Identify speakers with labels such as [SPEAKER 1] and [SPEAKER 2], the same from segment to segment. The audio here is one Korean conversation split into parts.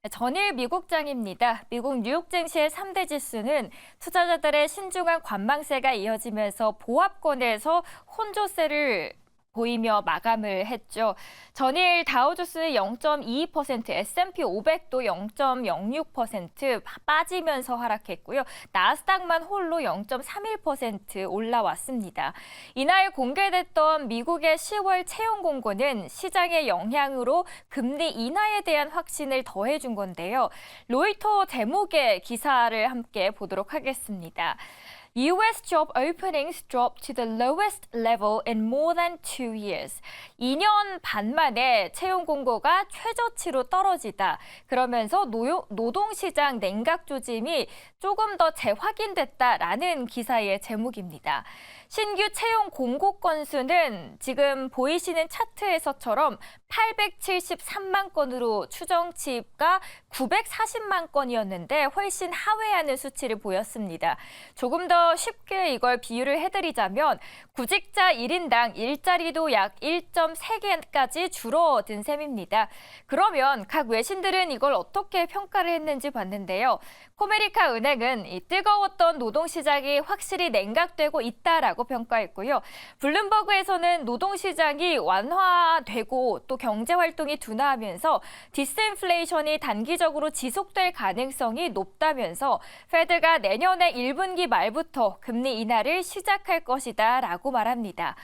[SPEAKER 1] 전일 미국장입니다. 미국 뉴욕 증시의 3대 지수는 투자자들의 신중한 관망세가 이어지면서 보합권에서 혼조세를 보이며 마감을 했죠. 전일 다우지수는 0.22%, S&P 500도 0.06% 빠지면서 하락했고요. 나스닥만 홀로 0.31% 올라왔습니다. 이날 공개됐던 미국의 10월 채용 공고는 시장의 영향으로 금리 인하에 대한 확신을 더해준 건데요. 로이터 제목의 기사를 함께 보도록 하겠습니다. U.S. job openings dropped to the lowest level in more than 2 years. 2년 반 만에 채용 공고가 최저치로 떨어지다. 그러면서 노동시장 냉각 조짐이 조금 더 재확인됐다라는 기사의 제목입니다. 신규 채용 공고 건수는 지금 보이시는 차트에서처럼 873만 건으로 추정치가 940만 건이었는데 훨씬 하회하는 수치를 보였습니다. 조금 더 쉽게 이걸 비유를 해드리자면 구직자 1인당 일자리도 약 1.3개까지 줄어든 셈입니다. 그러면 각 외신들은 이걸 어떻게 평가를 했는지 봤는데요. 코메리카 은행은 이 뜨거웠던 노동시장이 확실히 냉각되고 있다라고 평가했고요. 블룸버그에서는 노동시장이 완화되고 또 경제활동이 둔화하면서 디스인플레이션이 단기적으로 지속될 가능성이 높다면서 페드가 내년에 1분기 말부터 금리 인하를 시작할 것이다 라고 말합니다.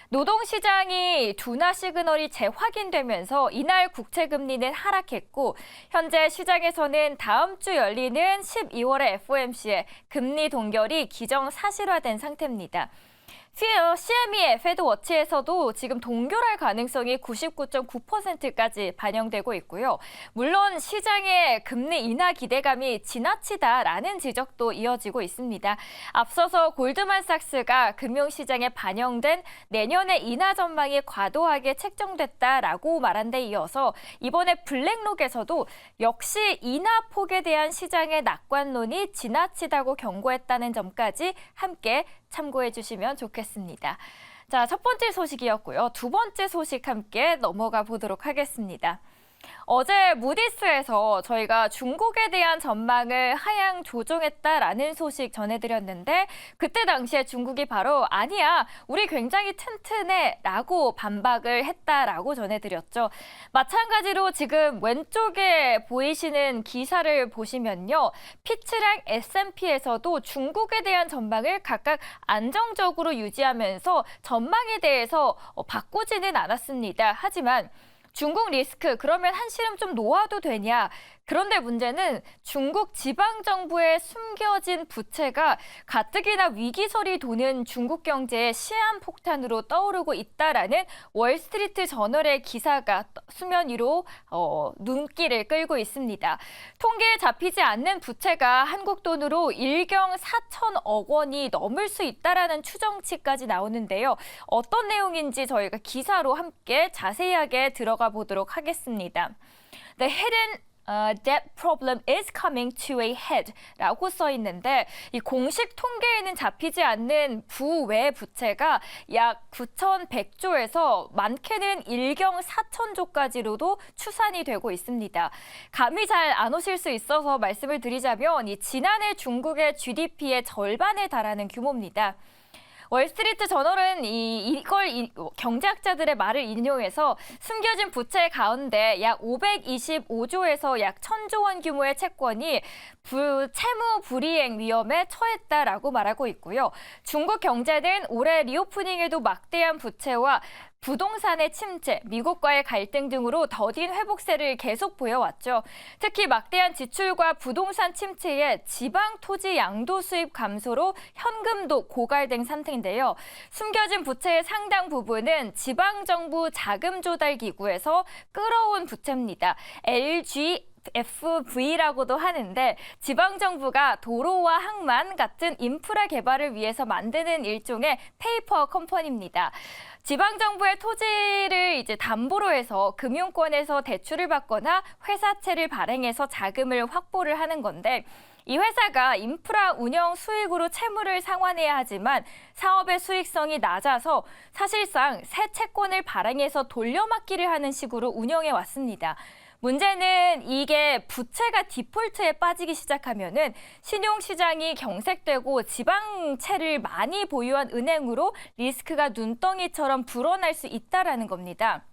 [SPEAKER 1] 노동시장이 둔화 시그널이 재확인되면서 이날 국채금리는 하락했고 현재 시장에서는 다음 주 열리는 12월의 FOMC의 금리 동결이 기정사실화된 상태입니다. CME의 페드워치에서도 지금 동결할 가능성이 99.9%까지 반영되고 있고요. 물론 시장의 금리 인하 기대감이 지나치다라는 지적도 이어지고 있습니다. 앞서서 골드만삭스가 금융시장에 반영된 내년의 인하 전망이 과도하게 책정됐다라고 말한 데 이어서 이번에 블랙록에서도 역시 인하 폭에 대한 시장의 낙관론이 지나치다고 경고했다는 점까지 함께 참고해 주시면 좋겠습니다. 자, 첫 번째 소식이었고요. 두 번째 소식 함께 넘어가 보도록 하겠습니다. 어제 무디스에서 저희가 중국에 대한 전망을 하향 조정했다라는 소식 전해드렸는데 그때 당시에 중국이 바로 아니야, 우리 굉장히 튼튼해 라고 반박을 했다라고 전해드렸죠. 마찬가지로 지금 왼쪽에 보이시는 기사를 보시면요. 피츠랑 S&P에서도 중국에 대한 전망을 각각 안정적으로 유지하면서 전망에 대해서 바꾸지는 않았습니다. 하지만 중국 리스크, 그러면 한시름 좀 놓아도 되냐? 그런데 문제는 중국 지방정부의 숨겨진 부채가 가뜩이나 위기설이 도는 중국 경제의 시한폭탄으로 떠오르고 있다라는 월스트리트 저널의 기사가 수면 위로 눈길을 끌고 있습니다. 통계에 잡히지 않는 부채가 한국 돈으로 1경 4천억 원이 넘을 수 있다라는 추정치까지 나오는데요. 어떤 내용인지 저희가 기사로 함께 자세하게 들어가 보도록 하겠습니다. The hidden debt problem is coming to a head 라고 써 있는데 이 공식 통계에는 잡히지 않는 부외 부채가 약 9,100조에서 많게는 1경 4천조까지로도 추산이 되고 있습니다. 감이 잘 안 오실 수 있어서 말씀을 드리자면 이 지난해 중국의 GDP의 절반에 달하는 규모입니다. 월스트리트 저널은 이걸 경제학자들의 말을 인용해서 숨겨진 부채 가운데 약 525조에서 약 1,000조 원 규모의 채권이 채무 불이행 위험에 처했다라고 말하고 있고요. 중국 경제는 올해 리오프닝에도 막대한 부채와 부동산의 침체, 미국과의 갈등 등으로 더딘 회복세를 계속 보여왔죠. 특히 막대한 지출과 부동산 침체에 지방 토지 양도 수입 감소로 현금도 고갈된 상태인데요. 숨겨진 부채의 상당 부분은 지방정부 자금 조달 기구에서 끌어온 부채입니다. LGFV라고도 하는데 지방정부가 도로와 항만 같은 인프라 개발을 위해서 만드는 일종의 페이퍼 컴퍼니입니다. 지방정부의 토지를 담보로 해서 금융권에서 대출을 받거나 회사채를 발행해서 자금을 확보를 하는 건데 이 회사가 인프라 운영 수익으로 채무를 상환해야 하지만 사업의 수익성이 낮아서 사실상 새 채권을 발행해서 돌려막기를 하는 식으로 운영해 왔습니다. 문제는 이게 부채가 디폴트에 빠지기 시작하면은 신용시장이 경색되고 지방채를 많이 보유한 은행으로 리스크가 눈덩이처럼 불어날 수 있다라는 겁니다.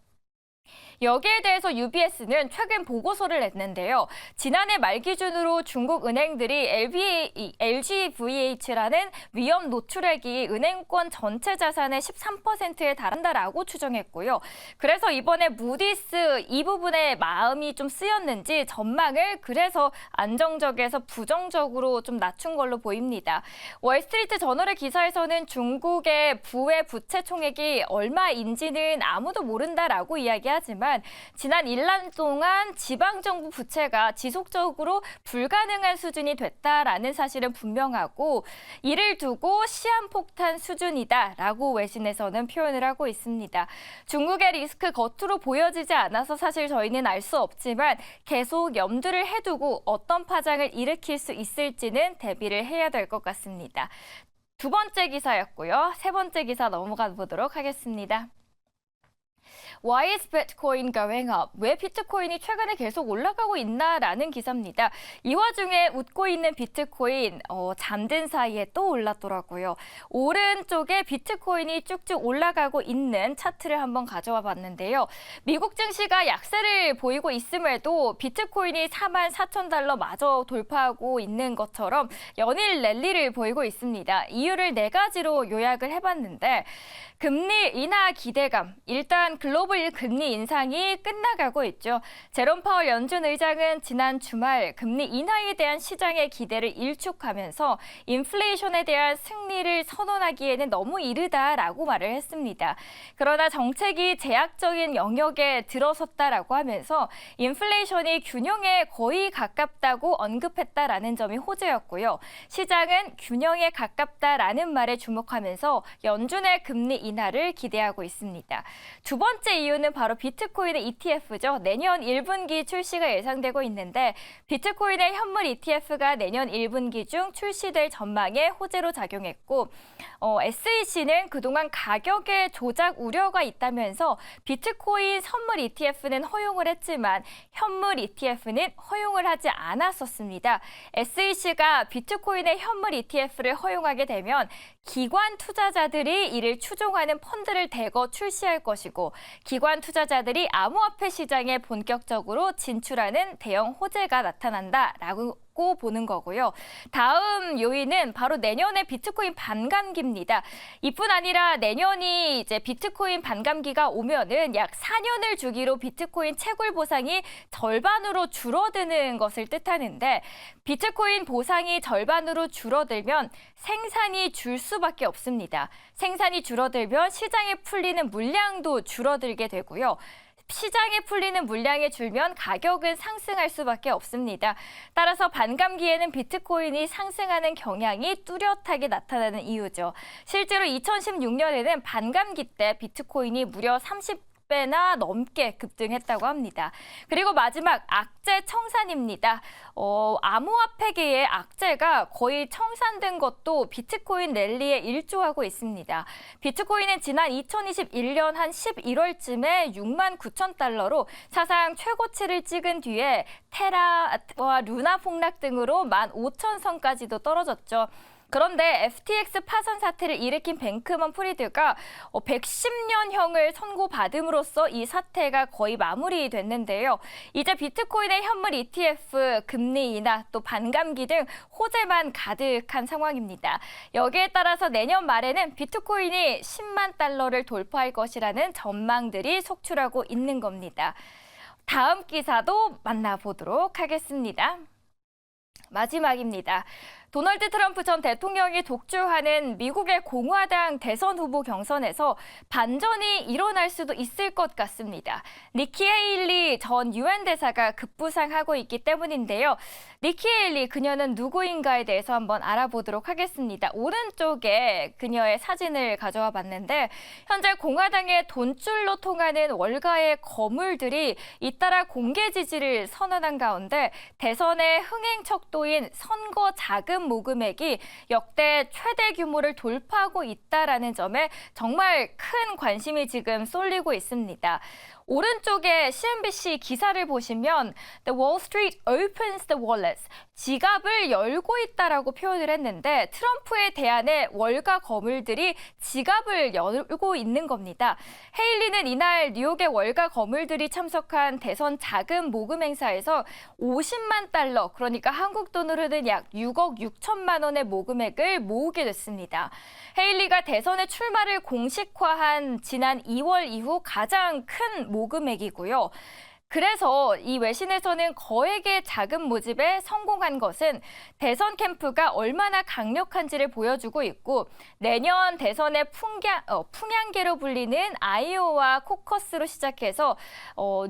[SPEAKER 1] 여기에 대해서 UBS는 최근 보고서를 냈는데요. 지난해 말 기준으로 중국 은행들이 LGVH라는 위험 노출액이 은행권 전체 자산의 13%에 달한다라고 추정했고요. 그래서 이번에 무디스 이 부분에 마음이 좀 쓰였는지 전망을 그래서 안정적에서 부정적으로 좀 낮춘 걸로 보입니다. 월스트리트 저널의 기사에서는 중국의 부의 부채 총액이 얼마인지는 아무도 모른다라고 이야기하지만 지난 1년 동안 지방정부 부채가 지속적으로 불가능한 수준이 됐다라는 사실은 분명하고 이를 두고 시한폭탄 수준이다라고 외신에서는 표현을 하고 있습니다. 중국의 리스크 겉으로 보여지지 않아서 사실 저희는 알 수 없지만 계속 염두를 해두고 어떤 파장을 일으킬 수 있을지는 대비를 해야 될 것 같습니다. 두 번째 기사였고요. 세 번째 기사 넘어가 보도록 하겠습니다. Why is Bitcoin going up? 왜 비트코인이 최근에 계속 올라가고 있나라는 기사입니다. 이 와중에 웃고 있는 비트코인 잠든 사이에 또 올랐더라고요. 오른쪽에 비트코인이 쭉쭉 올라가고 있는 차트를 한번 가져와 봤는데요. 미국 증시가 약세를 보이고 있음에도 비트코인이 44,000달러 마저 돌파하고 있는 것처럼 연일 랠리를 보이고 있습니다. 이유를 네 가지로 요약을 해봤는데 금리 인하 기대감, 일단 글로벌 금리 인상이 끝나가고 있죠. 제롬 파월 연준 의장은 지난 주말 금리 인하에 대한 시장의 기대를 일축하면서 인플레이션에 대한 승리를 선언하기에는 너무 이르다라고 말을 했습니다. 그러나 정책이 제약적인 영역에 들어섰다라고 하면서 인플레이션이 균형에 거의 가깝다고 언급했다라는 점이 호재였고요. 시장은 균형에 가깝다라는 말에 주목하면서 연준의 금리 인하를 기대하고 있습니다. 두 번째 이유는 바로 비트코인의 ETF죠. 내년 1분기 출시가 예상되고 있는데 비트코인의 현물 ETF가 내년 1분기 중 출시될 전망에 호재로 작용했고 SEC는 그동안 가격의 조작 우려가 있다면서 비트코인 선물 ETF는 허용을 했지만 현물 ETF는 허용을 하지 않았었습니다. SEC가 비트코인의 현물 ETF를 허용하게 되면 기관 투자자들이 이를 추종하는 펀드를 대거 출시할 것이고 기관 투자자들이 암호화폐 시장에 본격적으로 진출하는 대형 호재가 나타난다라고 보는 거고요. 다음 요인은 바로 내년의 비트코인 반감기입니다. 이뿐 아니라 내년이 이제 비트코인 반감기가 오면은 약 4년을 주기로 비트코인 채굴 보상이 절반으로 줄어드는 것을 뜻하는데 비트코인 보상이 절반으로 줄어들면 생산이 줄 수밖에 없습니다. 생산이 줄어들면 시장에 풀리는 물량도 줄어들게 되고요. 시장에 풀리는 물량이 줄면 가격은 상승할 수밖에 없습니다. 따라서 반감기에는 비트코인이 상승하는 경향이 뚜렷하게 나타나는 이유죠. 실제로 2016년에는 반감기 때 비트코인이 무려 30배나 넘게 급등했다고 합니다. 그리고 마지막 악재 청산입니다. 암호화폐계의 악재가 거의 청산된 것도 비트코인 랠리에 일조하고 있습니다. 비트코인은 지난 2021년 한 11월쯤에 69,000달러로 사상 최고치를 찍은 뒤에 테라와 루나 폭락 등으로 15,000선까지도 떨어졌죠. 그런데 FTX 파산 사태를 일으킨 뱅크먼 프리드가 110년형을 선고받음으로써 이 사태가 거의 마무리됐는데요. 이제 비트코인의 현물 ETF, 금리 인하, 또 반감기 등 호재만 가득한 상황입니다. 여기에 따라서 내년 말에는 비트코인이 10만 달러를 돌파할 것이라는 전망들이 속출하고 있는 겁니다. 다음 기사도 만나보도록 하겠습니다. 마지막입니다. 도널드 트럼프 전 대통령이 독주하는 미국의 공화당 대선 후보 경선에서 반전이 일어날 수도 있을 것 같습니다. 니키 헤일리 전 유엔 대사가 급부상하고 있기 때문인데요. 니키 헤일리 그녀는 누구인가에 대해서 한번 알아보도록 하겠습니다. 오른쪽에 그녀의 사진을 가져와 봤는데 현재 공화당의 돈줄로 통하는 월가의 거물들이 잇따라 공개 지지를 선언한 가운데 대선의 흥행 척도인 선거 자금 모금액이 역대 최대 규모를 돌파하고 있다라는 점에 정말 큰 관심이 지금 쏠리고 있습니다. 오른쪽에 CNBC 기사를 보시면 The Wall Street opens the wallets. 지갑을 열고 있다라고 표현을 했는데 트럼프에 대한해 월가 거물들이 지갑을 열고 있는 겁니다. 헤일리는 이날 뉴욕의 월가 거물들이 참석한 대선 자금 모금 행사에서 50만 달러, 그러니까 한국 돈으로는 약 6억 6천만 원의 모금액을 모으게 됐습니다. 헤일리가 대선에 출마를 공식화한 지난 2월 이후 가장 큰 모금액이고요. 그래서 이 외신에서는 거액의 자금 모집에 성공한 것은 대선 캠프가 얼마나 강력한지를 보여주고 있고 내년 대선의 풍향계로 불리는 아이오와 코커스로 시작해서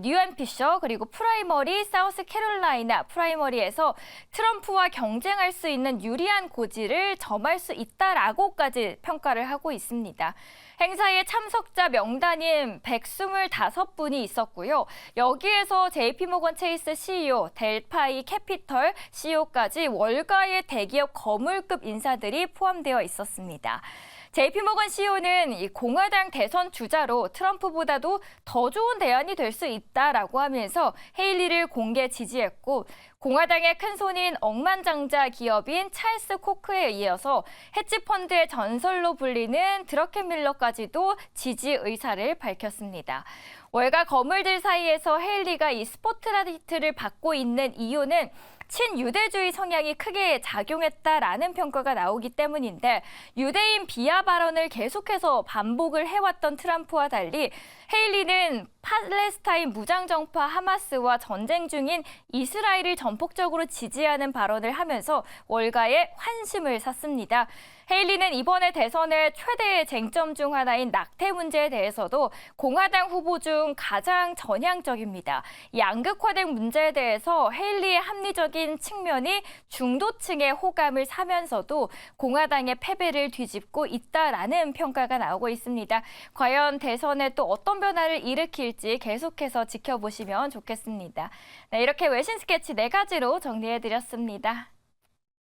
[SPEAKER 1] 뉴햄피셔 그리고 프라이머리 사우스캐롤라이나 프라이머리에서 트럼프와 경쟁할 수 있는 유리한 고지를 점할 수 있다라고까지 평가를 하고 있습니다. 행사에 참석자 명단인 125분이 있었고요. 여기에서 JP모건 체이스 CEO, 델파이 캐피털 CEO까지 월가의 대기업 거물급 인사들이 포함되어 있었습니다. JP모건 CEO는 이 공화당 대선 주자로 트럼프보다도 더 좋은 대안이 될 수 있다라고 하면서 헤일리를 공개 지지했고 공화당의 큰손인 억만장자 기업인 찰스 코크에 이어서 헤지펀드의 전설로 불리는 드러켄밀러까지도 지지 의사를 밝혔습니다. 월가 거물들 사이에서 헤일리가 이 스포트라이트를 받고 있는 이유는 친유대주의 성향이 크게 작용했다라는 평가가 나오기 때문인데 유대인 비하 발언을 계속해서 반복을 해왔던 트럼프와 달리 헤일리는 팔레스타인 무장정파 하마스와 전쟁 중인 이스라엘을 전폭적으로 지지하는 발언을 하면서 월가에 환심을 샀습니다. 헤일리는 이번에 대선의 최대의 쟁점 중 하나인 낙태 문제에 대해서도 공화당 후보 중 가장 전향적입니다. 이 양극화된 문제에 대해서 헤일리의 합리적인 측면이 중도층의 호감을 사면서도 공화당의 패배를 뒤집고 있다라는 평가가 나오고 있습니다. 과연 대선에 또 어떤 변화를 일으킬지 계속해서 지켜보시면 좋겠습니다. 네, 이렇게 외신 스케치 4가지로 정리해드렸습니다.